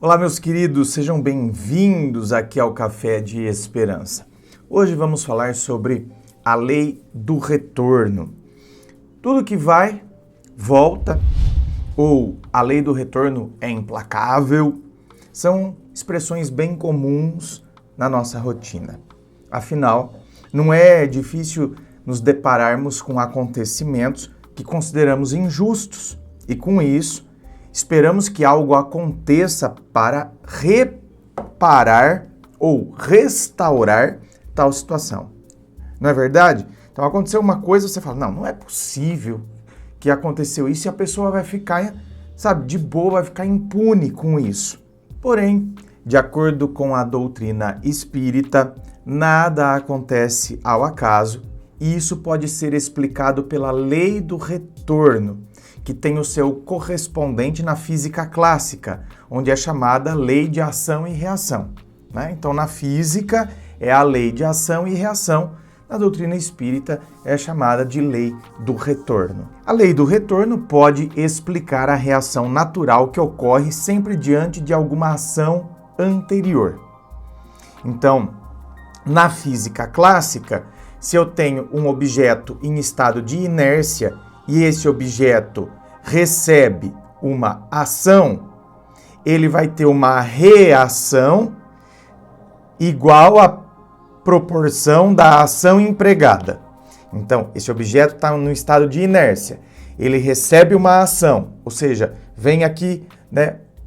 Olá, meus queridos, sejam bem-vindos aqui ao Café de Esperança. Hoje vamos falar sobre a lei do retorno. Tudo que vai, volta, ou a lei do retorno é implacável, são expressões bem comuns na nossa rotina. Afinal, não é difícil nos depararmos com acontecimentos que consideramos injustos e, com isso, esperamos que algo aconteça para reparar ou restaurar tal situação. Não é verdade? Então aconteceu uma coisa, você fala, não é possível que aconteceu isso e a pessoa vai ficar, de boa, vai ficar impune com isso. Porém, de acordo com a doutrina espírita, nada acontece ao acaso e isso pode ser explicado pela lei do retorno, que tem o seu correspondente na física clássica, onde é chamada lei de ação e reação. Então, na física é a lei de ação e reação, na doutrina espírita é chamada de lei do retorno. A lei do retorno pode explicar a reação natural que ocorre sempre diante de alguma ação anterior. Então, na física clássica, se eu tenho um objeto em estado de inércia e esse objeto recebe uma ação, ele vai ter uma reação igual à proporção da ação empregada. Então, esse objeto está no estado de inércia. Ele recebe uma ação, ou seja, vem aqui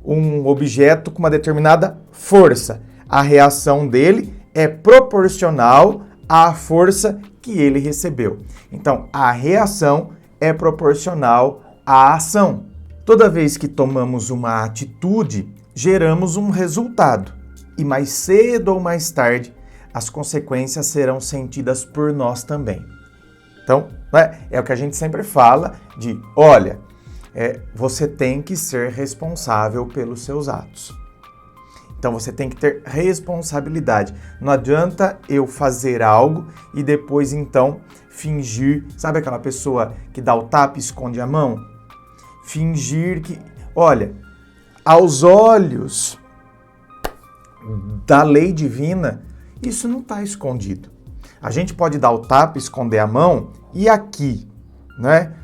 um objeto com uma determinada força. A reação dele é proporcional à força que ele recebeu. Então, a reação é proporcional à ação. Toda vez que tomamos uma atitude, geramos um resultado. E mais cedo ou mais tarde, as consequências serão sentidas por nós também. Então, é o que a gente sempre fala de, você tem que ser responsável pelos seus atos. Então, você tem que ter responsabilidade. Não adianta eu fazer algo e depois, então, fingir. Sabe aquela pessoa que dá o tapa e esconde a mão? Fingir que, aos olhos da lei divina, isso não está escondido. A gente pode dar o tapa, esconder a mão, e aqui,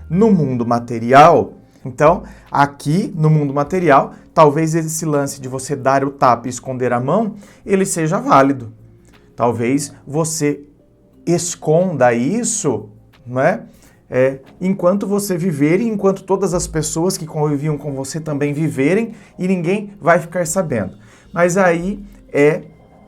no mundo material, então, aqui no mundo material, talvez esse lance de você dar o tapa e esconder a mão, ele seja válido. Talvez você esconda isso, enquanto você viver e enquanto todas as pessoas que conviviam com você também viverem e ninguém vai ficar sabendo. Mas aí é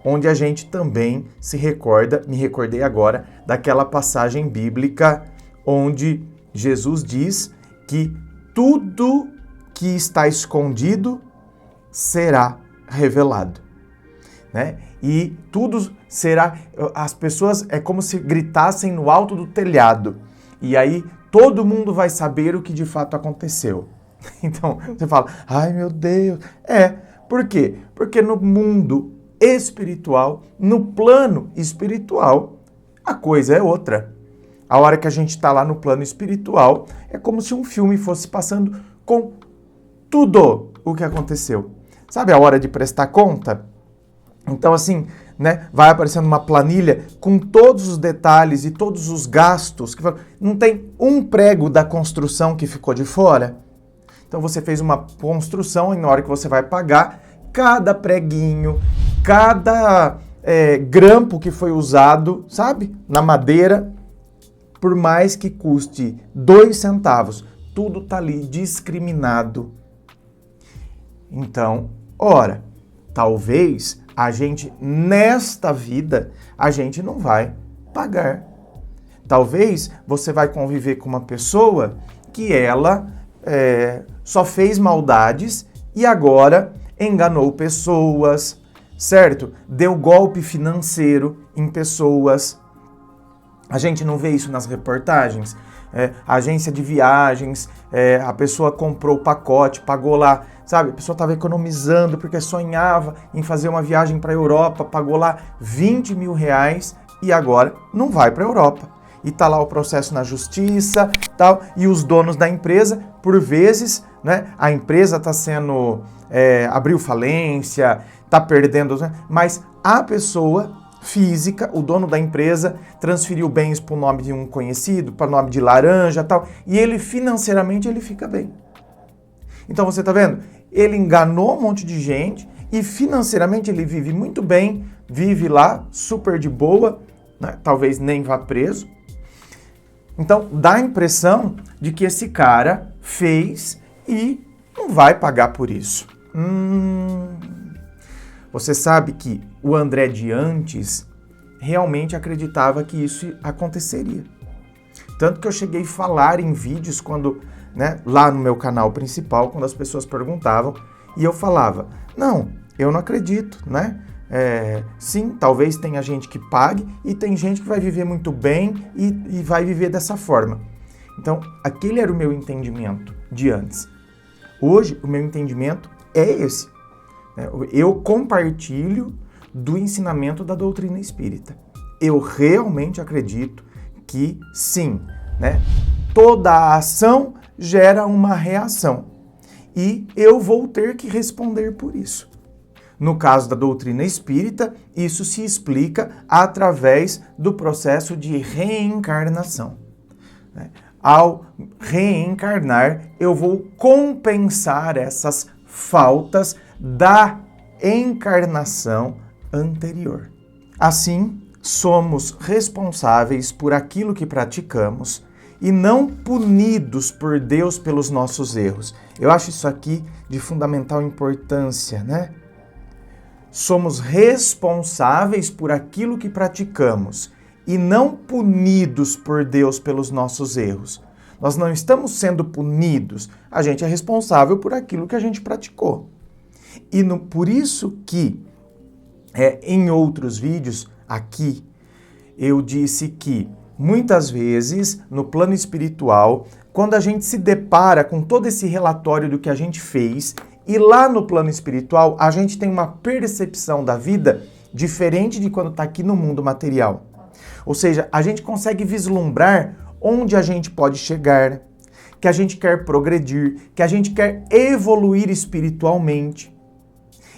onde a gente também se recorda, me recordei agora, daquela passagem bíblica onde Jesus diz que tudo que está escondido será revelado. E tudo será... As pessoas é como se gritassem no alto do telhado. E aí todo mundo vai saber o que de fato aconteceu. Então você fala, ai meu Deus. Por quê? Porque no mundo espiritual, no plano espiritual, a coisa é outra. A hora que a gente está lá no plano espiritual, é como se um filme fosse passando com tudo o que aconteceu. Sabe a hora de prestar conta? Então, assim, vai aparecendo uma planilha com todos os detalhes e todos os gastos. Não tem um prego da construção que ficou de fora. Então, você fez uma construção e na hora que você vai pagar, cada preguinho, cada grampo que foi usado, na madeira, por mais que custe 2 centavos, tudo está ali discriminado. Então, talvez a gente, nesta vida, a gente não vai pagar. Talvez você vai conviver com uma pessoa que ela só fez maldades e agora enganou pessoas, certo? Deu golpe financeiro em pessoas. A gente não vê isso nas reportagens? Agência de viagens, a pessoa comprou o pacote, pagou lá, a pessoa estava economizando porque sonhava em fazer uma viagem para a Europa, pagou lá 20 mil reais e agora não vai para a Europa. E tá lá o processo na justiça, tal, e os donos da empresa, por vezes, né? A empresa está sendo, abriu falência, está perdendo, né? Mas a pessoa física, o dono da empresa, transferiu bens para o nome de um conhecido, para o nome de laranja e tal, e ele financeiramente ele fica bem. Então você está vendo? Ele enganou um monte de gente e financeiramente ele vive muito bem, vive lá super de boa, né? Talvez nem vá preso. Então dá a impressão de que esse cara fez e não vai pagar por isso. Você sabe que o André de antes realmente acreditava que isso aconteceria. Tanto que eu cheguei a falar em vídeos quando, né, lá no meu canal principal, quando as pessoas perguntavam, e eu falava, não, eu não acredito, né? Sim, talvez tenha gente que pague e tem gente que vai viver muito bem e vai viver dessa forma. Então, aquele era o meu entendimento de antes. Hoje, o meu entendimento é esse. Eu compartilho do ensinamento da doutrina espírita. Eu realmente acredito que sim, né? Toda a ação gera uma reação e eu vou ter que responder por isso. No caso da doutrina espírita, isso se explica através do processo de reencarnação. Ao reencarnar, eu vou compensar essas faltas da encarnação anterior. Assim, somos responsáveis por aquilo que praticamos e não punidos por Deus pelos nossos erros. Eu acho isso aqui de fundamental importância, né? Somos responsáveis por aquilo que praticamos e não punidos por Deus pelos nossos erros. Nós não estamos sendo punidos, a gente é responsável por aquilo que a gente praticou. E por isso que, em outros vídeos aqui, eu disse que muitas vezes, no plano espiritual, quando a gente se depara com todo esse relatório do que a gente fez, e lá no plano espiritual a gente tem uma percepção da vida diferente de quando está aqui no mundo material. Ou seja, a gente consegue vislumbrar onde a gente pode chegar, que a gente quer progredir, que a gente quer evoluir espiritualmente.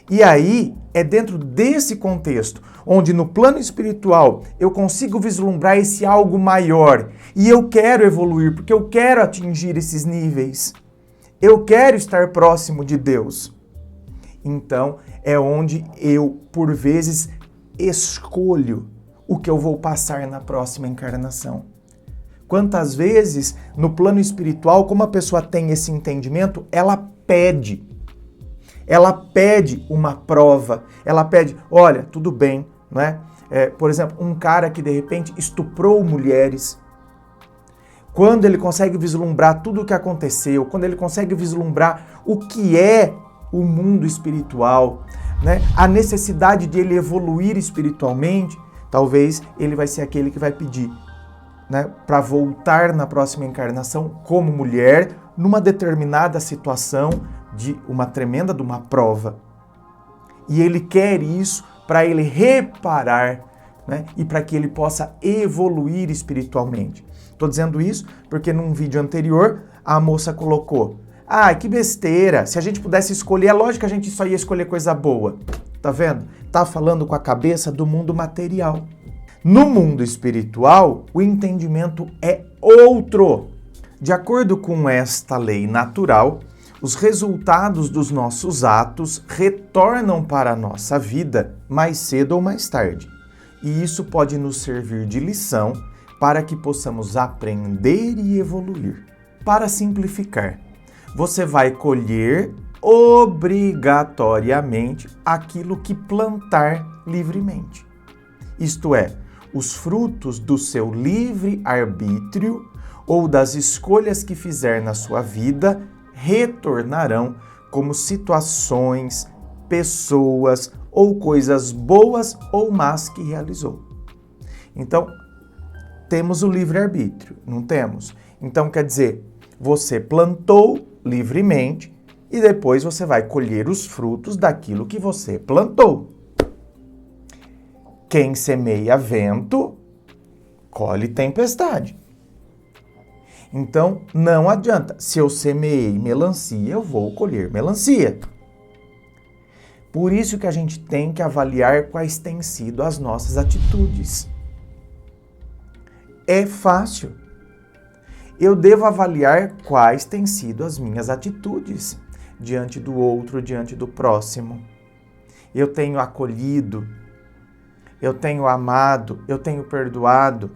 E aí, é dentro desse contexto, onde no plano espiritual eu consigo vislumbrar esse algo maior e eu quero evoluir, porque eu quero atingir esses níveis. Eu quero estar próximo de Deus. Então, é onde eu, por vezes, escolho o que eu vou passar na próxima encarnação. Quantas vezes, no plano espiritual, como a pessoa tem esse entendimento, ela pede uma prova, ela pede, olha, tudo bem, não é? Por exemplo, um cara que de repente estuprou mulheres, quando ele consegue vislumbrar tudo o que aconteceu, quando ele consegue vislumbrar o que é o mundo espiritual, né? A necessidade de ele evoluir espiritualmente, talvez ele vai ser aquele que vai pedir, né, para voltar na próxima encarnação como mulher, numa determinada situação de uma prova. E ele quer isso para ele reparar, né, e para que ele possa evoluir espiritualmente. Estou dizendo isso porque num vídeo anterior a moça colocou: ah, que besteira, se a gente pudesse escolher, é lógico que a gente só ia escolher coisa boa. Tá vendo? Tá falando com a cabeça do mundo material. No mundo espiritual, o entendimento é outro. De acordo com esta lei natural, os resultados dos nossos atos retornam para a nossa vida mais cedo ou mais tarde. E isso pode nos servir de lição para que possamos aprender e evoluir. Para simplificar, você vai colher obrigatoriamente aquilo que plantar livremente. Isto é, os frutos do seu livre arbítrio ou das escolhas que fizer na sua vida retornarão como situações, pessoas ou coisas boas ou más que realizou. Então, temos o livre-arbítrio, não temos? Então, quer dizer, você plantou livremente e depois você vai colher os frutos daquilo que você plantou. Quem semeia vento, colhe tempestade. Então, não adianta. Se eu semeei melancia, eu vou colher melancia. Por isso que a gente tem que avaliar quais têm sido as nossas atitudes. É fácil. Eu devo avaliar quais têm sido as minhas atitudes diante do outro, diante do próximo. Eu tenho acolhido, eu tenho amado, eu tenho perdoado.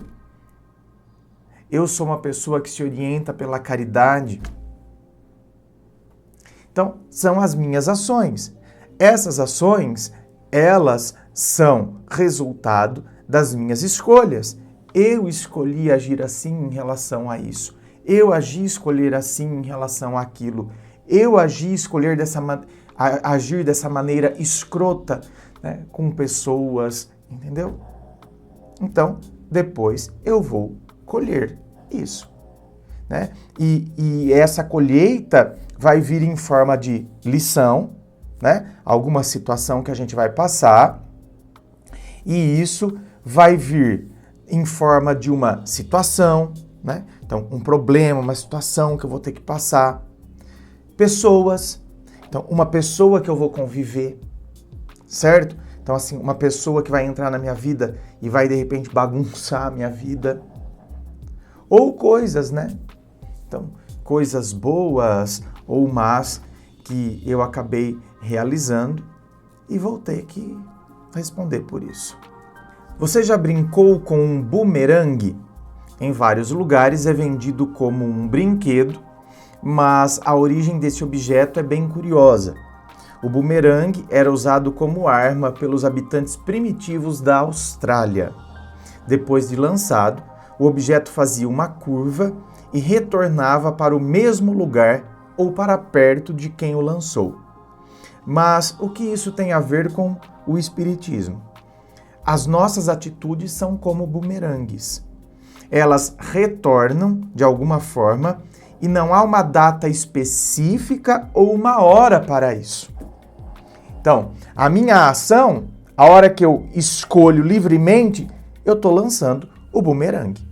Eu sou uma pessoa que se orienta pela caridade. Então, são as minhas ações. Essas ações, elas são resultado das minhas escolhas. Eu escolhi agir assim em relação a isso. Eu agi escolher assim em relação àquilo. Eu agi escolher agir dessa maneira escrota, né, com pessoas, entendeu? Então, depois eu vou colher isso, né? E essa colheita vai vir em forma de lição, né? Alguma situação que a gente vai passar, e isso vai vir em forma de uma situação, né? Então, um problema, uma situação que eu vou ter que passar. Pessoas, então, uma pessoa que eu vou conviver, certo? Então, assim, uma pessoa que vai entrar na minha vida e vai, de repente, bagunçar a minha vida. Ou coisas, né? Então, coisas boas ou más que eu acabei realizando e vou ter que responder por isso. Você já brincou com um bumerangue? Em vários lugares é vendido como um brinquedo, mas a origem desse objeto é bem curiosa. O bumerangue era usado como arma pelos habitantes primitivos da Austrália. Depois de lançado, o objeto fazia uma curva e retornava para o mesmo lugar ou para perto de quem o lançou. Mas o que isso tem a ver com o espiritismo? As nossas atitudes são como bumerangues. Elas retornam de alguma forma e não há uma data específica ou uma hora para isso. Então, a minha ação, a hora que eu escolho livremente, eu estou lançando o bumerangue.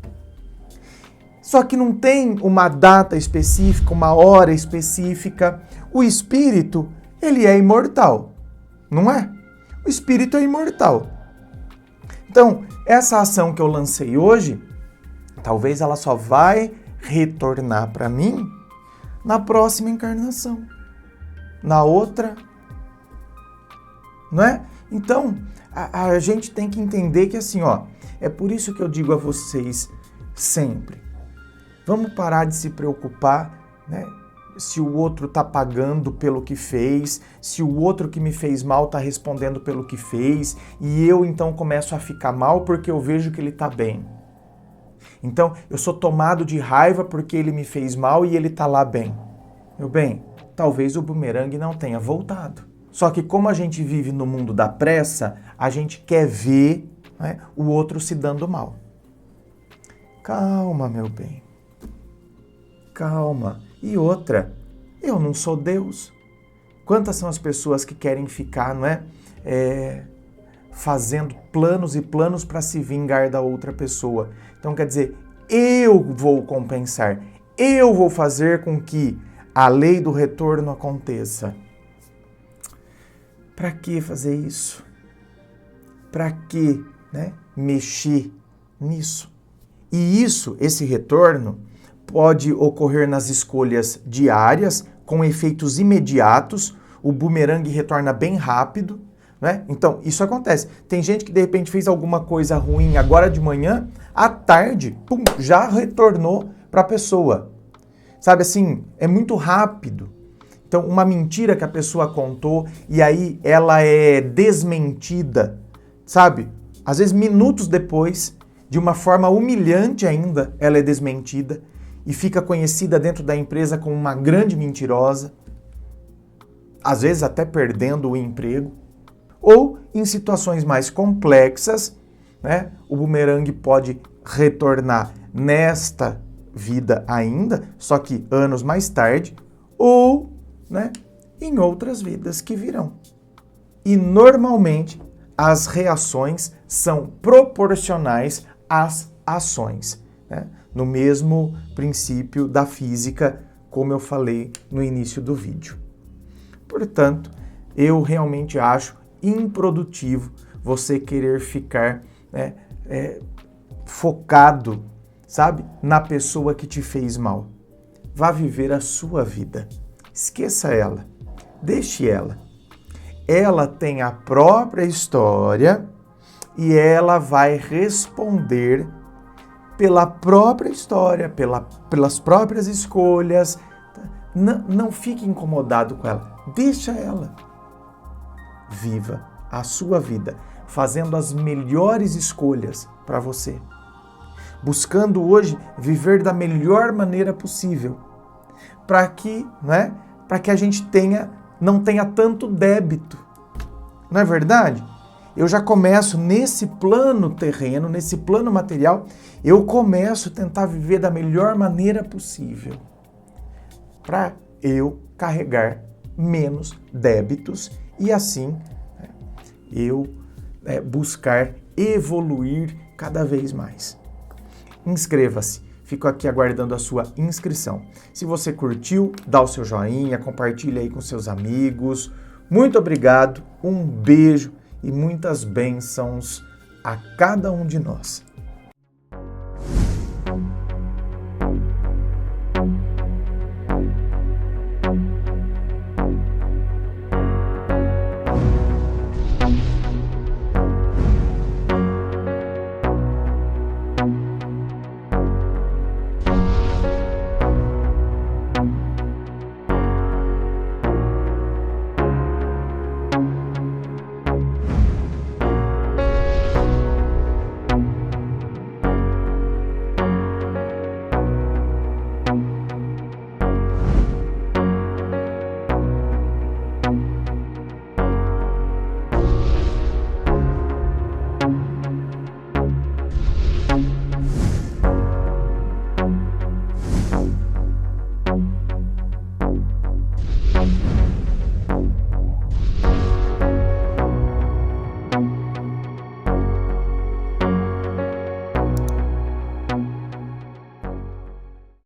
Só que não tem uma data específica, uma hora específica. O espírito, ele é imortal, não é? O espírito é imortal. Então, essa ação que eu lancei hoje, talvez ela só vai retornar para mim na próxima encarnação, na outra, não é? Então, a gente tem que entender que assim, ó, é por isso que eu digo a vocês sempre, vamos parar de se preocupar, né? Se o outro está pagando pelo que fez, se o outro que me fez mal está respondendo pelo que fez, e eu então começo a ficar mal porque eu vejo que ele está bem. Então, eu sou tomado de raiva porque ele me fez mal e ele está lá bem. Meu bem, talvez o bumerangue não tenha voltado. Só que como a gente vive no mundo da pressa, a gente quer ver, né, o outro se dando mal. Calma, meu bem. Calma. E outra, eu não sou Deus. Quantas são as pessoas que querem ficar, não é, fazendo planos e planos para se vingar da outra pessoa? Então, quer dizer, eu vou compensar, eu vou fazer com que a lei do retorno aconteça. Para que fazer isso? Para que, né, mexer nisso? E isso, esse retorno, pode ocorrer nas escolhas diárias, com efeitos imediatos, o bumerangue retorna bem rápido, né? Então, isso acontece. Tem gente que de repente fez alguma coisa ruim agora de manhã, à tarde, pum, já retornou para a pessoa. Sabe assim, é muito rápido. Então, uma mentira que a pessoa contou e aí ela é desmentida, sabe? Às vezes, minutos depois, de uma forma humilhante ainda, ela é desmentida e fica conhecida dentro da empresa como uma grande mentirosa, às vezes até perdendo o emprego. Ou, em situações mais complexas, né, o bumerangue pode retornar nesta vida ainda, só que anos mais tarde, ou, né, em outras vidas que virão. E, normalmente, as reações são proporcionais às ações, né? no mesmo princípio da física, como eu falei no início do vídeo. Portanto, eu realmente acho improdutivo você querer ficar focado, sabe, na pessoa que te fez mal. Vá viver a sua vida. Esqueça ela. Deixe ela. Ela tem a própria história e ela vai responder pela própria história, pelas próprias escolhas. Não fique incomodado com ela. Deixa ela. Viva a sua vida, fazendo as melhores escolhas para você. Buscando hoje viver da melhor maneira possível, para que a gente não tenha tanto débito. Não é verdade? Eu já começo nesse plano terreno, nesse plano material, eu começo a tentar viver da melhor maneira possível, para eu carregar menos débitos e assim eu buscar evoluir cada vez mais. Inscreva-se. Fico aqui aguardando a sua inscrição. Se você curtiu, dá o seu joinha, compartilha aí com seus amigos. Muito obrigado, um beijo e muitas bênçãos a cada um de nós.